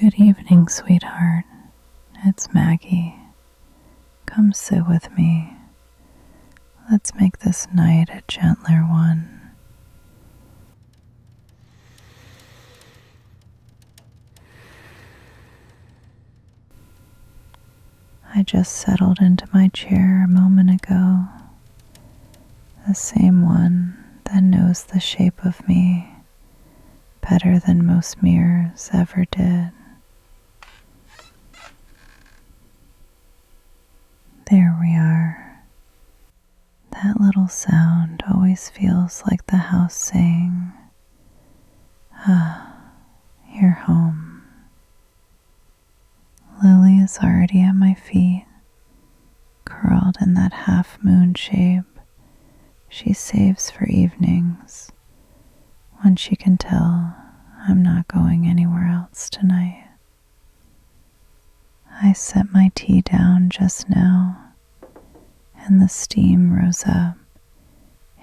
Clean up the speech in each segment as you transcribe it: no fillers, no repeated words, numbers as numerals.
Good evening, sweetheart. It's Maggie. Come sit with me. Let's make this night a gentler one. I just settled into my chair a moment ago, the same one that knows the shape of me better than most mirrors ever did. There we are. That little sound always feels like the house saying, "Ah, you're home." Lily is already at my feet, curled in that half-moon shape she saves for evenings when she can tell I'm not going anywhere else tonight. I set my tea down just now, and the steam rose up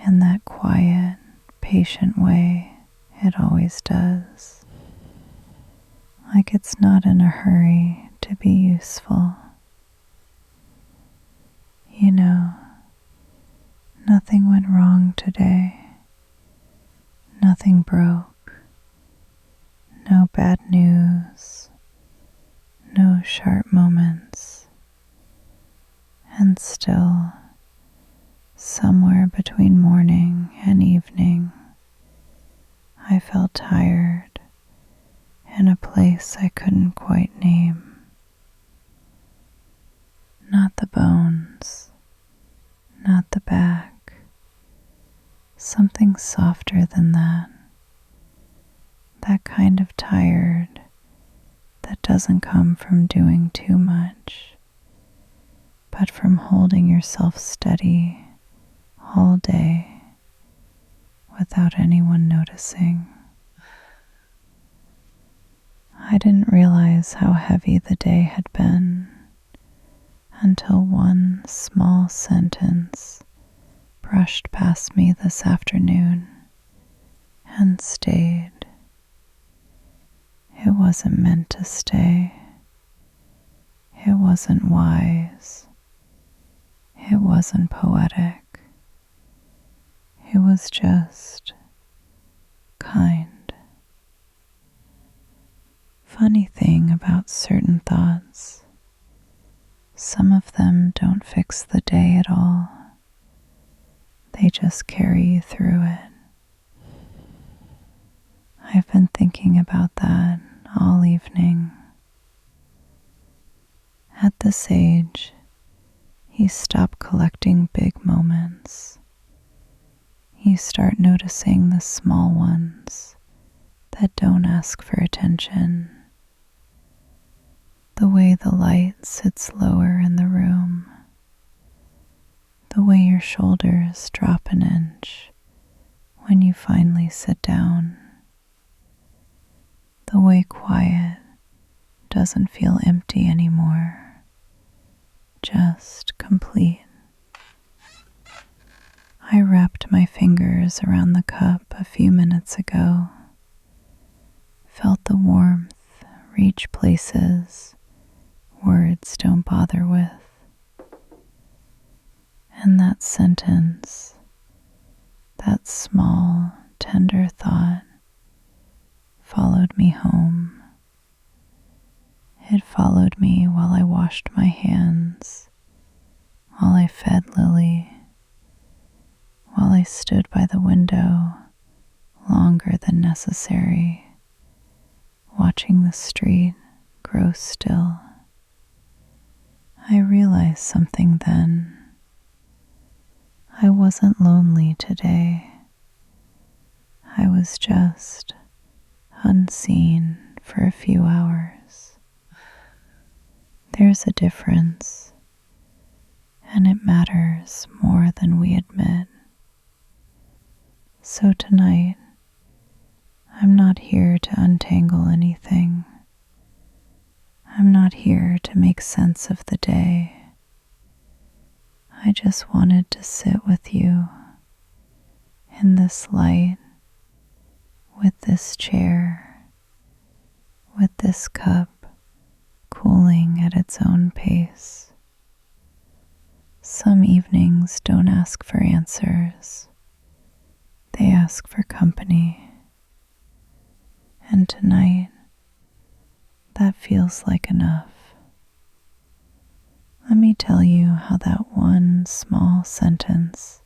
in that quiet, patient way it always does. Like it's not in a hurry to be useful. You know, nothing went wrong today. Nothing broke. No bad news. No sharp moments. And still, somewhere between morning and evening, I felt tired in a place I couldn't quite name. Not the bones, not the back, something softer than that. That kind of tired that doesn't come from doing too much, but from holding yourself steady all day without anyone noticing. I didn't realize how heavy the day had been until one small sentence brushed past me this afternoon and stayed. It wasn't meant to stay. It wasn't wise. It wasn't poetic. It was just kind. Funny thing about certain thoughts, some of them don't fix the day at all. They just carry you through it. I've been thinking about that all evening. At this age, you stop collecting big moments. You start noticing the small ones that don't ask for attention. The way the light sits lower in the room. The way your shoulders drop an inch when you finally sit down. The way quiet doesn't feel empty anymore, just complete. I wrapped my fingers around the cup a few minutes ago, felt the warmth reach places words don't bother with. And that sentence, that small, tender thought, followed me home. It followed me while I washed my hands, while I fed Lily, while I stood by the window longer than necessary, watching the street grow still. I realized something then. I wasn't lonely today. I was just unseen for a few hours. There's a difference, and it matters more than we admit. So tonight, I'm not here to untangle anything. I'm not here to make sense of the day. I just wanted to sit with you in this light, with this chair, with this cup cooling at its own pace. Some evenings don't ask for answers, they ask for company. And tonight, that feels like enough. Let me tell you how that one small sentence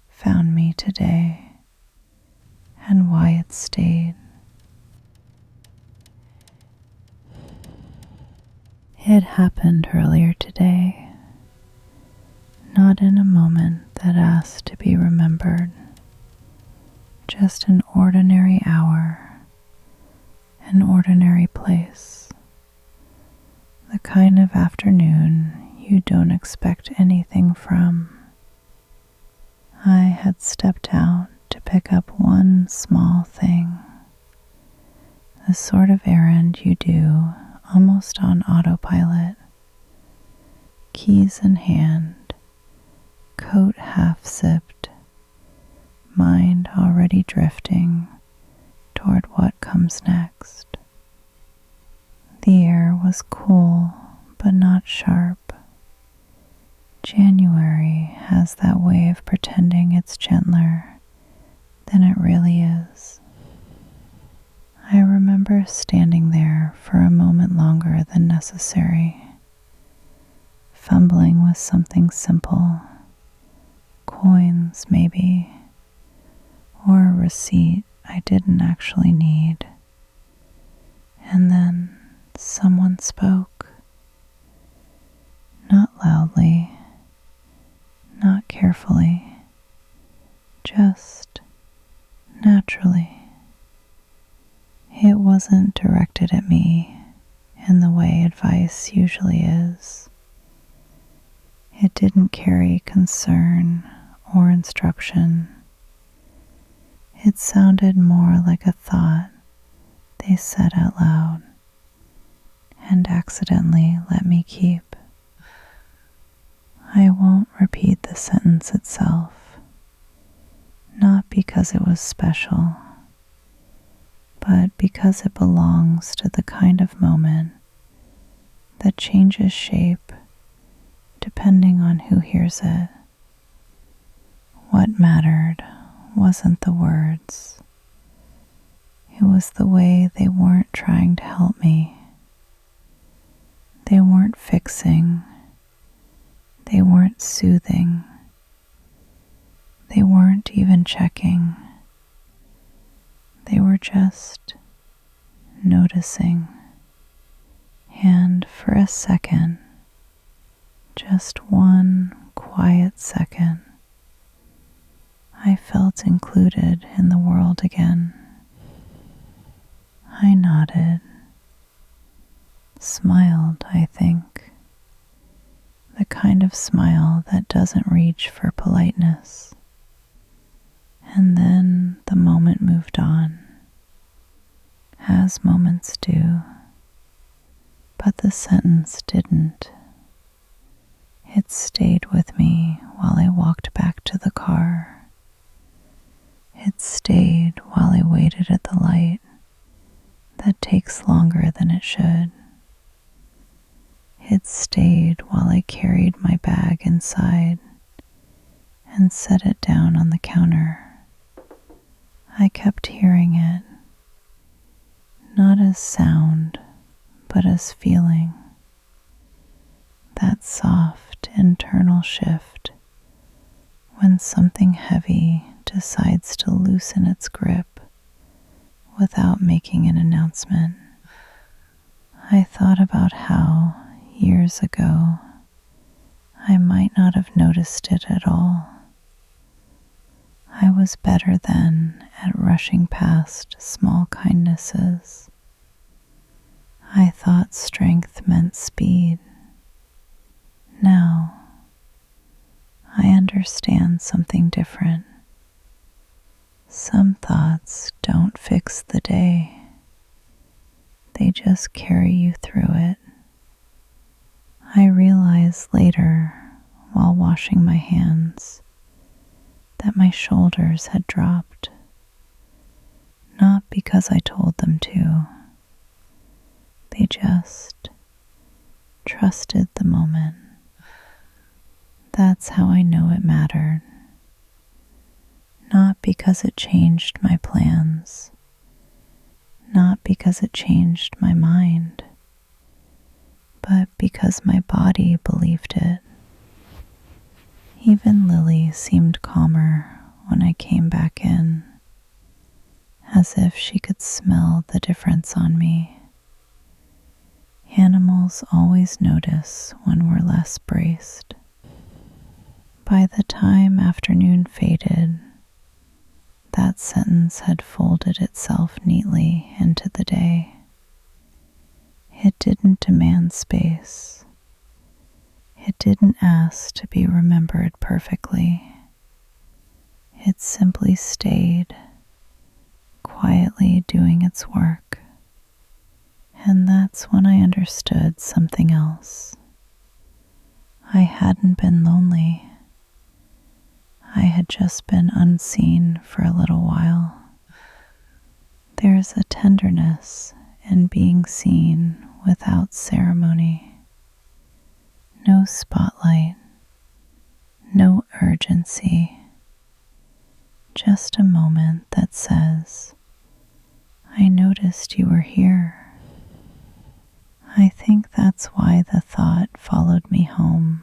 found me today and why it stayed. It happened earlier today, not in a moment that asked to be remembered, just an ordinary hour, an ordinary place, the kind of afternoon you don't expect anything from. I had stepped out to pick up one small thing, the sort of errand you do almost on autopilot, keys in hand, coat half zipped, mind already drifting toward what comes next. The air was cool but not sharp. January has that way of pretending it's gentler than it really is. I remember standing there for a moment longer than necessary, fumbling with something simple, coins maybe, or a receipt I didn't actually need. And then someone spoke, not loudly, not carefully, just naturally. It wasn't directed at me in the way advice usually is. It didn't carry concern or instruction. It sounded more like a thought they said out loud and accidentally let me keep. I won't repeat the sentence itself, not because it was special, but because it belongs to the kind of moment that changes shape depending on who hears it. What mattered wasn't the words. It was the way they weren't trying to help me. They weren't fixing. They weren't soothing. They weren't even checking. They were just noticing. And for a second, just one quiet second, I felt included in the world again. I nodded, smiled, I think, the kind of smile that doesn't reach for politeness. And then the moment moved on, as moments do, but the sentence didn't. It stayed with me while I walked back to the car. It stayed while I waited at the light that takes longer than it should. It stayed while I carried my bag inside and set it down on the counter. I kept hearing it, not as sound, but as feeling. That soft internal shift when something heavy decides to loosen its grip without making an announcement. I thought about how, years ago, I might not have noticed it at all. I was better then at rushing past small kindnesses. I thought strength meant speed. Now, I understand something different. Some thoughts don't fix the day. They just carry you through it. I realized later, while washing my hands, that my shoulders had dropped, not because I told them to, they just trusted the moment. That's how I know it mattered. Not because it changed my plans, not because it changed my mind, but because my body believed it. Even Lily seemed calmer when I came back in, as if she could smell the difference on me. Animals always notice when we're less braced. By the time afternoon faded, that sentence had folded itself neatly into the day. It didn't demand space. It didn't ask to be remembered perfectly. It simply stayed, quietly doing its work. And that's when I understood something else. I hadn't been lonely. I had just been unseen for a little while. There's a tenderness in being seen without ceremony. No spotlight, no urgency, just a moment that says, I noticed you were here. I think that's why the thought followed me home.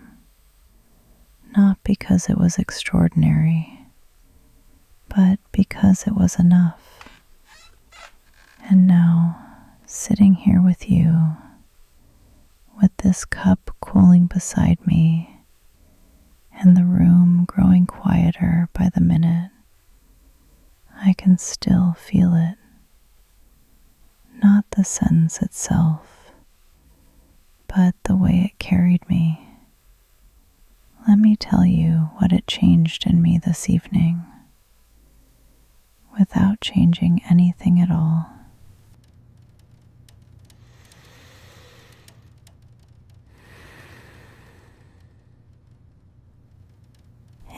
Not because it was extraordinary, but because it was enough. And now, sitting here with you, with this cup cooling beside me, and the room growing quieter by the minute, I can still feel it. Not the sentence itself, but the way it carried me. Let me tell you what it changed in me this evening, without changing anything at all.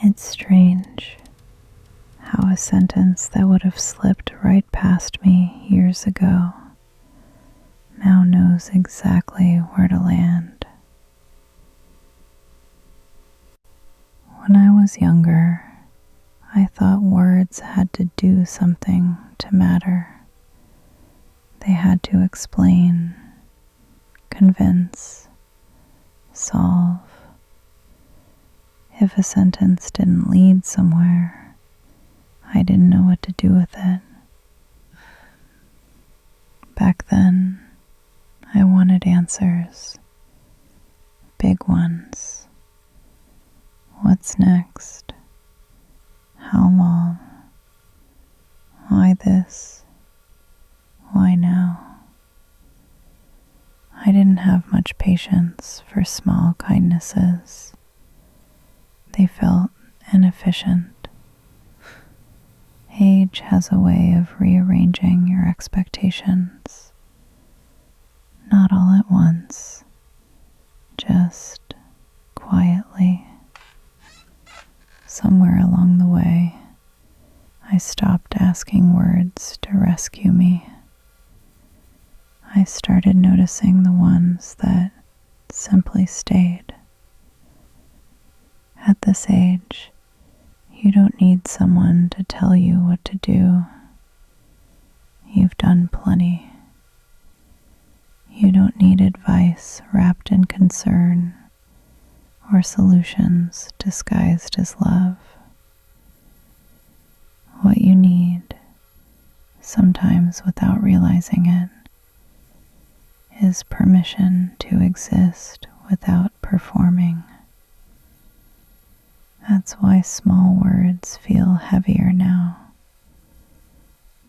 It's strange how a sentence that would have slipped right past me years ago now knows exactly where to land. When I was younger, I thought words had to do something to matter. They had to explain, convince, solve. If a sentence didn't lead somewhere, I didn't know what to do with it. Back then, I wanted answers, big ones. What's next? How long? Why this? Why now? I didn't have much patience for small kindnesses. They felt inefficient. Age has a way of rearranging your expectations. Not all at once, just quietly. Somewhere along the way, I stopped asking words to rescue me. I started noticing the ones that simply stayed. At this age, you don't need someone to tell you what to do. You've done plenty. You don't need advice wrapped in concern or solutions disguised as love. What you need, sometimes without realizing it, is permission to exist without performing. That's why small words feel heavier now.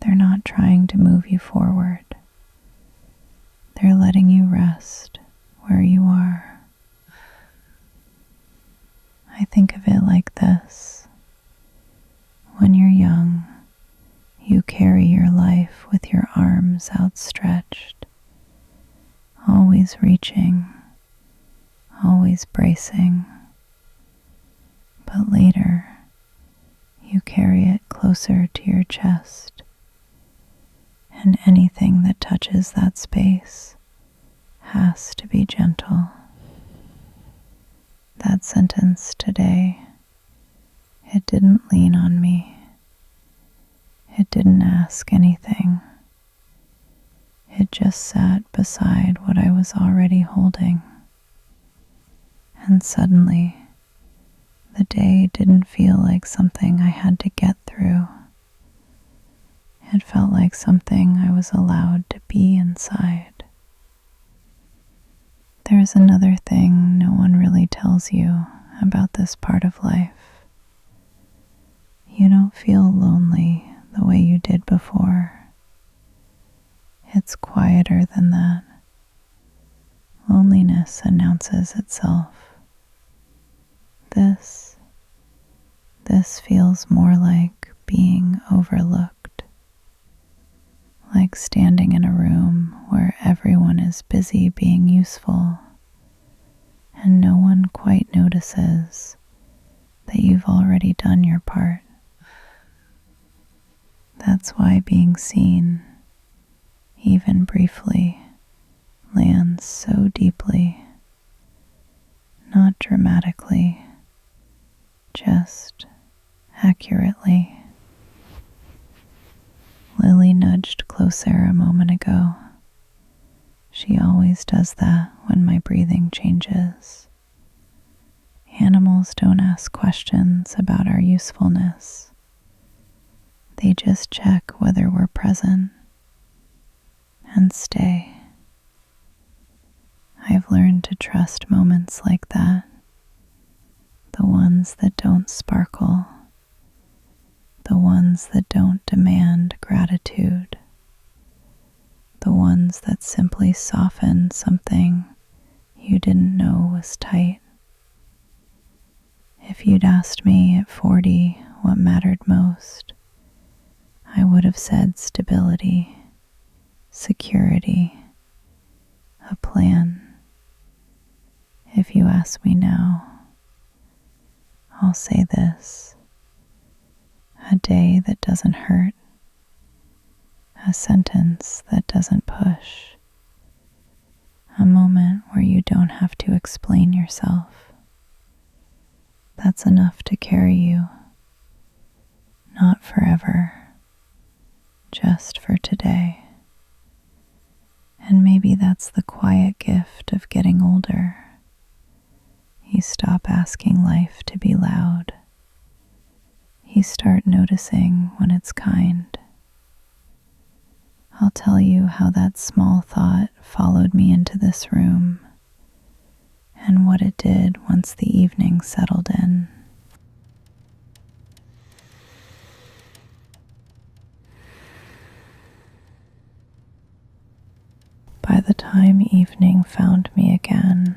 They're not trying to move you forward. They're letting you rest where you are. I think of it like this. When you're young, you carry your life with your arms outstretched, always reaching, always bracing. But later, you carry it closer to your chest, and anything that touches that space has to be gentle. That sentence today, it didn't lean on me. It didn't ask anything. It just sat beside what I was already holding. And suddenly, the day didn't feel like something I had to get through. It felt like something I was allowed to be inside. There's another thing no one really tells you about this part of life. You don't feel lonely the way you did before. It's quieter than that. Loneliness announces itself. This feels more like being overlooked, like standing in a room where everyone is busy being useful and no one quite notices that you've already done your part. That's why being seen, even briefly, lands so deeply, not dramatically, just accurately. Lily nudged closer a moment ago. She always does that when my breathing changes. Animals don't ask questions about our usefulness. They just check whether we're present and stay. I've learned to trust moments like that, the ones that don't sparkle, the ones that don't demand gratitude, the ones that simply soften something you didn't know was tight. If you'd asked me at 40 what mattered most, I would have said stability, security, a plan. If you ask me now, I'll say this: a day that doesn't hurt, a sentence that doesn't push, a moment where you don't have to explain yourself. That's enough to carry you, not forever, just for today. And maybe that's the quiet gift of getting older. You stop asking life to be loud. You start noticing when it's kind. I'll tell you how that small thought followed me into this room and what it did once the evening settled in. By the time evening found me again,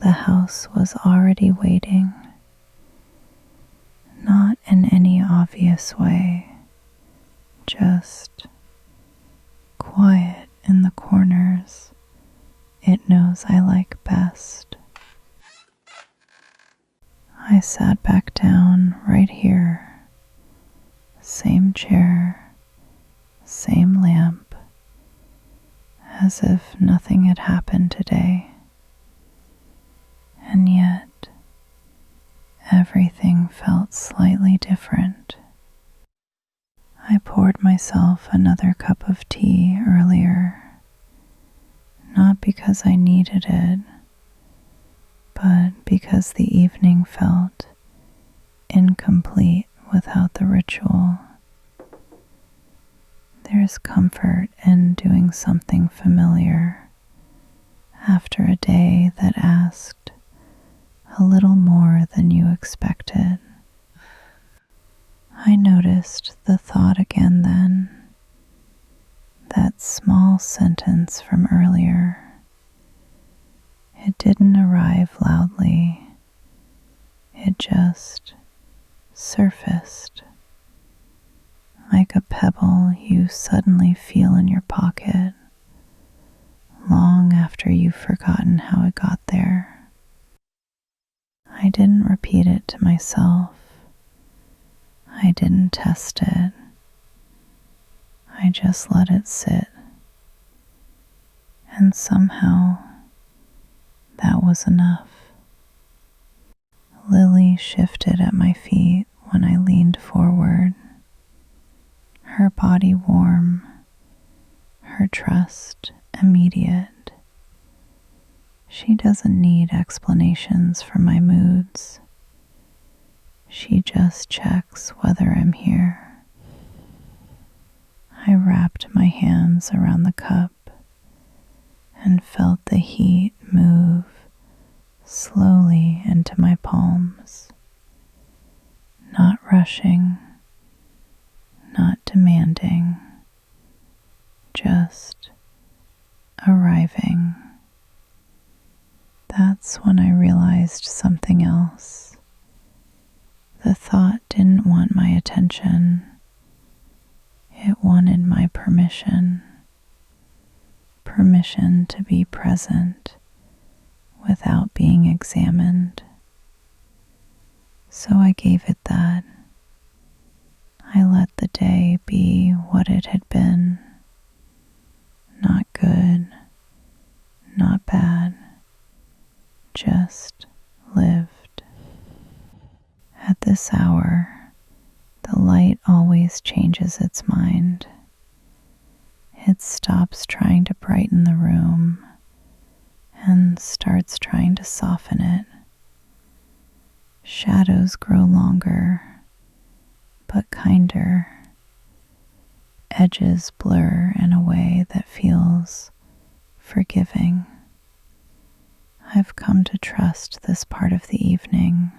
the house was already waiting. Not in any obvious way, just quiet in the corners it knows I like best. I sat back down right here, same chair, same lamp, as if nothing had happened today. And yet, everything felt slightly different. I poured myself another cup of tea earlier, not because I needed it, but because the evening felt incomplete without the ritual. There's comfort in doing something familiar after a day that asked a little more than you expected. I noticed the thought again then, that small sentence from earlier. It didn't arrive loudly, it just surfaced, like a pebble you suddenly feel in your pocket, long after you've forgotten how it got there. I didn't repeat it to myself. I didn't test it. I just let it sit. And somehow that was enough. Lily shifted at my feet when I leaned forward, her body warm, her trust immediate. She doesn't need explanations for my moods. She just checks whether I'm here. I wrapped my hands around the cup and felt the heat move slowly into my palms, not rushing, not demanding, just arriving. That's when I realized something else. The thought didn't want my attention. It wanted my permission. Permission to be present without being examined. So I gave it that. I let the day be what it had been. Not good, not bad, just lived. At this hour, the light always changes its mind. It stops trying to brighten the room and starts trying to soften it. Shadows grow longer, but kinder. Edges blur in a way that feels forgiving. I've come to trust this part of the evening.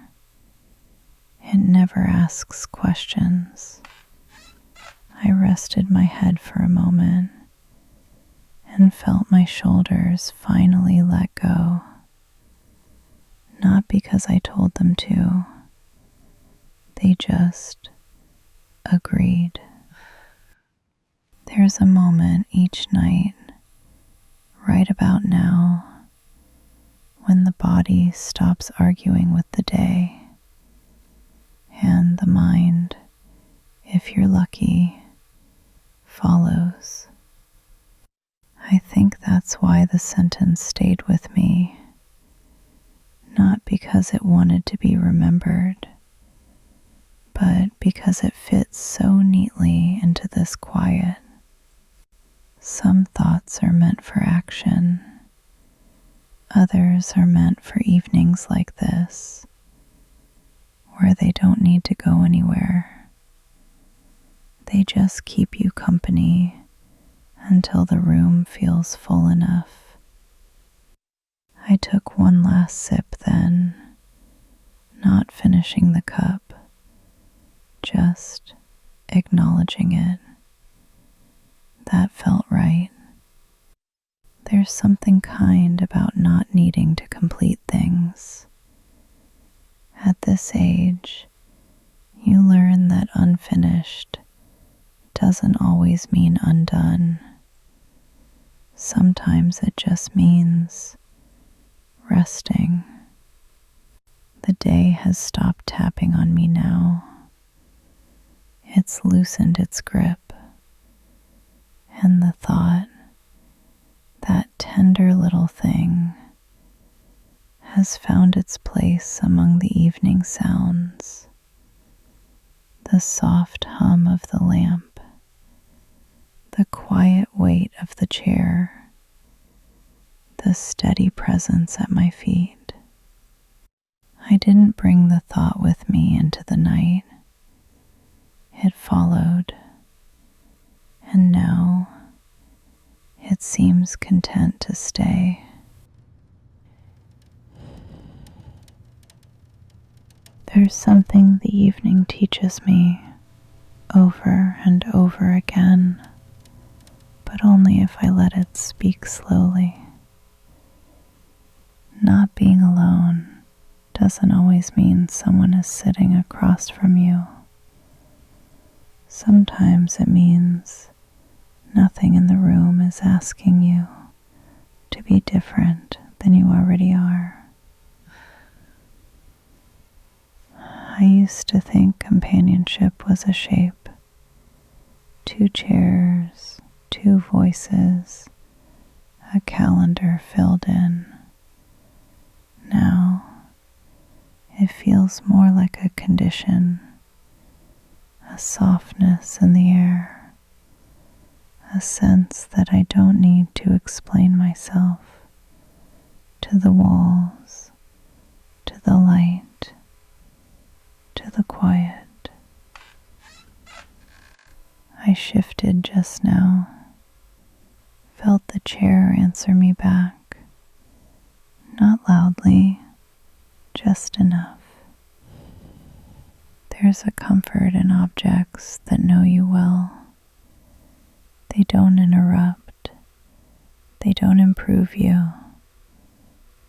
It never asks questions. I rested my head for a moment and felt my shoulders finally let go. Not because I told them to. They just agreed. There's a moment each night, right about now, when the body stops arguing with the day, and the mind, if you're lucky, follows. I think that's why the sentence stayed with me, not because it wanted to be remembered, but because it fits so neatly into this quiet. Some thoughts are meant for action. Others are meant for evenings like this, where they don't need to go anywhere. They just keep you company until the room feels full enough. I took one last sip then, not finishing the cup, just acknowledging it. That felt right. There's something kind about not needing to complete things. At this age, you learn that unfinished doesn't always mean undone. Sometimes it just means resting. The day has stopped tapping on me now. It's loosened its grip. And the thought, that tender little thing, has found its place among the evening sounds. The soft hum of the lamp, the quiet weight of the chair, the steady presence at my feet. I didn't bring the thought with me into the night. It followed. And now it seems content to stay. There's something the evening teaches me over and over again, but only if I let it speak slowly. Not being alone doesn't always mean someone is sitting across from you. Sometimes it means nothing in the room is asking you to be different than you already are. I used to think companionship was a shape. 2 chairs, 2 voices, a calendar filled in. Now it feels more like a condition, a softness in the air, a sense that I don't need to explain myself to the walls, to the light, to the quiet. I shifted just now, felt the chair answer me back, not loudly, just enough. There's a comfort in objects that know you well. They don't interrupt. They don't improve you.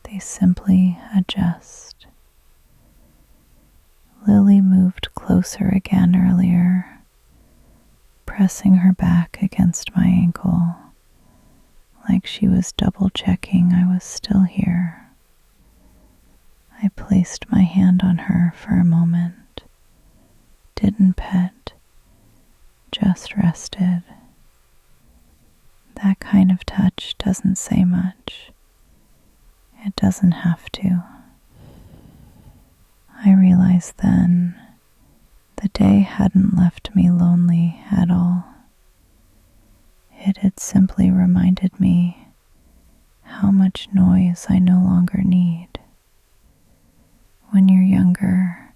They simply adjust. Lily moved closer again earlier, pressing her back against my ankle, like she was double-checking I was still here. I placed my hand on her for a moment, didn't pet, just rested. That kind of touch doesn't say much. It doesn't have to. I realized then the day hadn't left me lonely at all. It had simply reminded me how much noise I no longer need. When you're younger,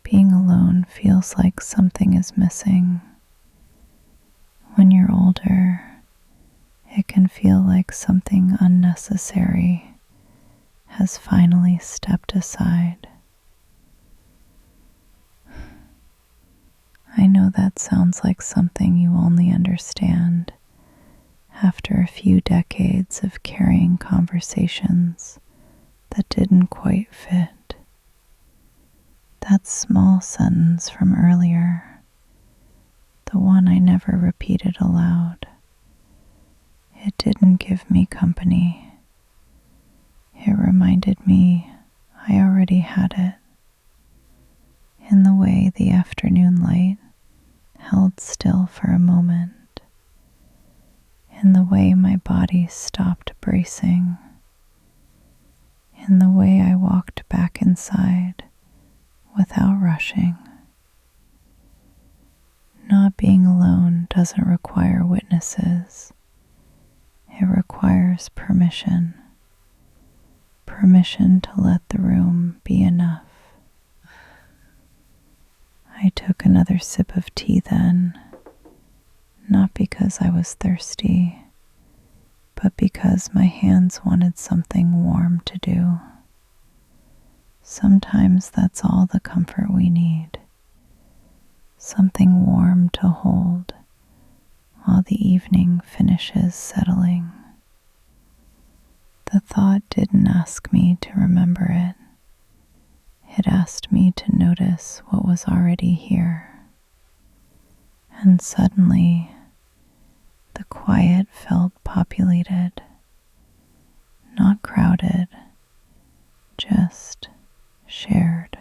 being alone feels like something is missing. When you're older, it can feel like something unnecessary has finally stepped aside. I know that sounds like something you only understand after a few decades of carrying conversations that didn't quite fit. That small sentence from earlier, the one I never repeated aloud, it didn't give me company. It reminded me I already had it. In the way the afternoon light held still for a moment, in the way my body stopped bracing, in the way I walked back inside without rushing. Not being alone doesn't require witnesses. It requires permission. Permission to let the room be enough. I took another sip of tea then, not because I was thirsty, but because my hands wanted something warm to do. Sometimes that's all the comfort we need. Something warm to hold while the evening finishes settling. The thought didn't ask me to remember it. It asked me to notice what was already here. And suddenly, the quiet felt populated, not crowded, just shared.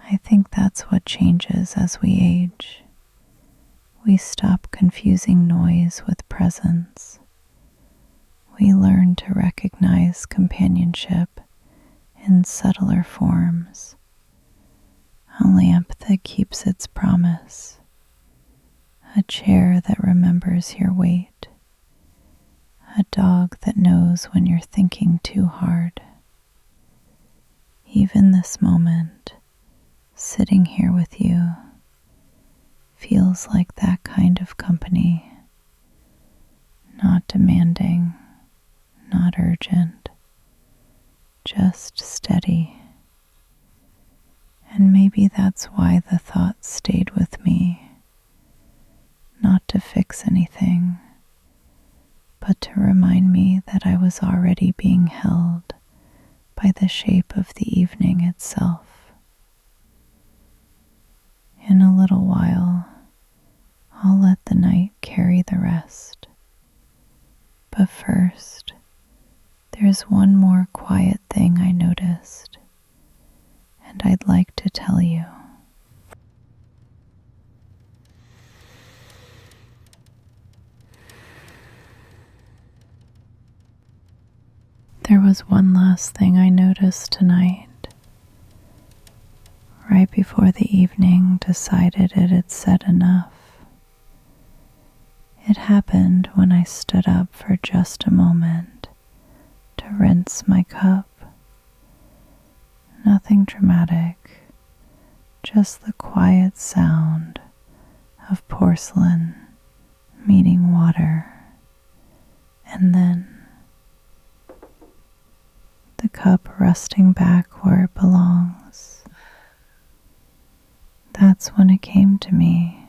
I think that's what changes as we age. We stop confusing noise with presence. We learn to recognize companionship in subtler forms. A lamp that keeps its promise. A chair that remembers your weight. A dog that knows when you're thinking too hard. Even this moment, sitting here with you, feels like that kind of company. Not demanding, not urgent, just steady. And maybe that's why the thought stayed with me, not to fix anything, but to remind me that I was already being held by the shape of the evening itself. In a little while, I'll let the night carry the rest. But first, there's one more quiet thing I noticed, and I'd like to tell you. There was one last thing I noticed tonight. Right before the evening decided it had said enough. It happened when I stood up for just a moment to rinse my cup. Nothing dramatic, just the quiet sound of porcelain meeting water, and then the cup resting back where it belongs. That's when it came to me.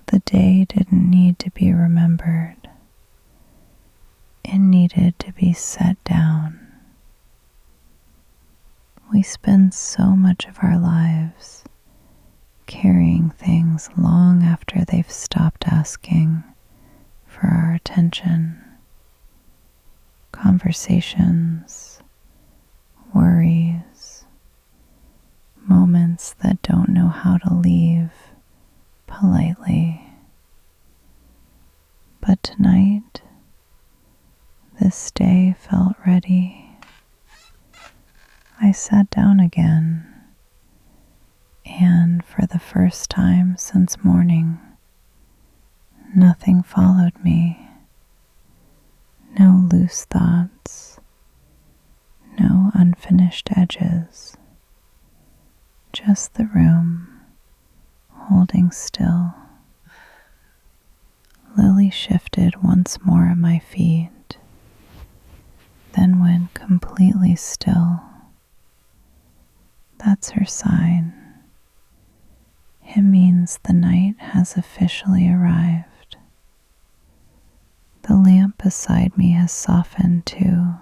The day didn't need to be remembered. It needed to be set down. We spend so much of our lives carrying things long after they've stopped asking for our attention. Conversations, worries, moments that don't know how to leave politely. But tonight, this day felt ready. I sat down again, and for the first time since morning, nothing followed me. No loose thoughts, no unfinished edges, just the room holding still. Lily shifted once more at my feet, then went completely still. That's her sign. It means the night has officially arrived. The lamp beside me has softened too.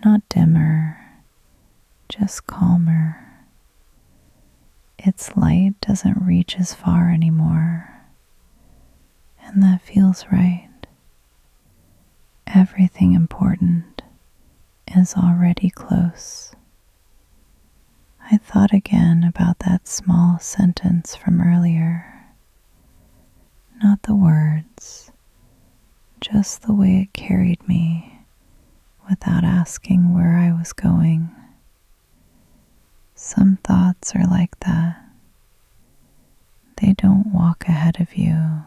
Not dimmer, just calmer. Its light doesn't reach as far anymore, and that feels right. Everything important is already close. I thought again about that small sentence from earlier. Not the words, just the way it carried me without asking where I was going. Some thoughts are like that. They don't walk ahead of you.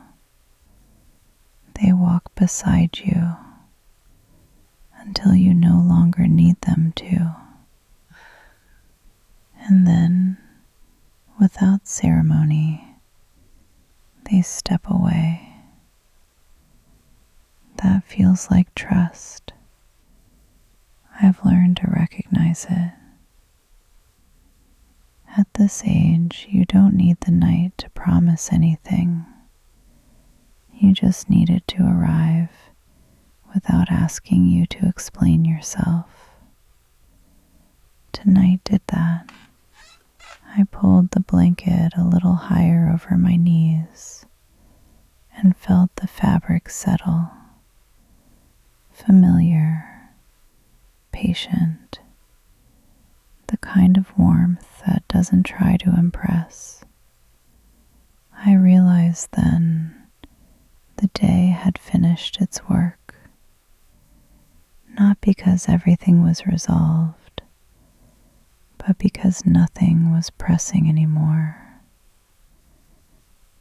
They walk beside you until you no longer need them to. And then, without ceremony, they step away. That feels like trust. I've learned to recognize it. At this age, you don't need the night to promise anything. You just need it to arrive without asking you to explain yourself. Tonight did that. I pulled the blanket a little higher over my knees and felt the fabric settle. Familiar, patient, the kind of warmth that doesn't try to impress. I realized then the day had finished its work, not because everything was resolved, but because nothing was pressing anymore.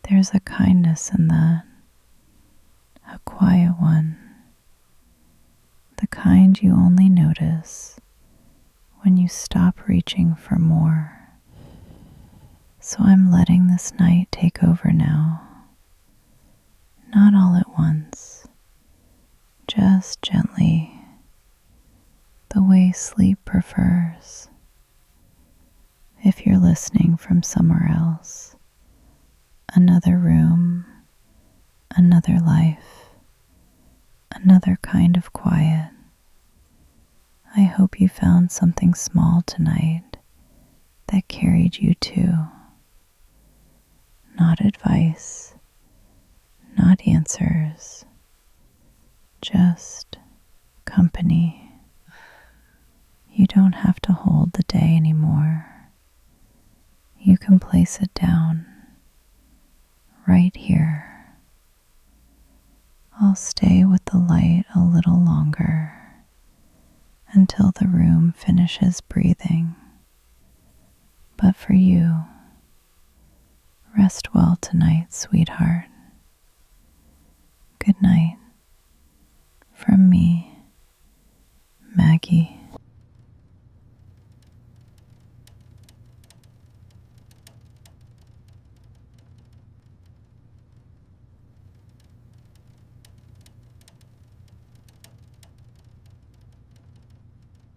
There's a kindness in that, a quiet one, the kind you only notice when you stop reaching for more. So I'm letting this night take over now, not all at once, just gently, the way sleep prefers. If you're listening from somewhere else, another room, another life, another kind of quiet, I hope you found something small tonight that carried you too. Not advice, not answers, just company. You don't have to hold the day anymore. You can place it down, right here. I'll stay with the light a little longer until the room finishes breathing. But for you, rest well tonight, sweetheart. Good night. From me, Maggie.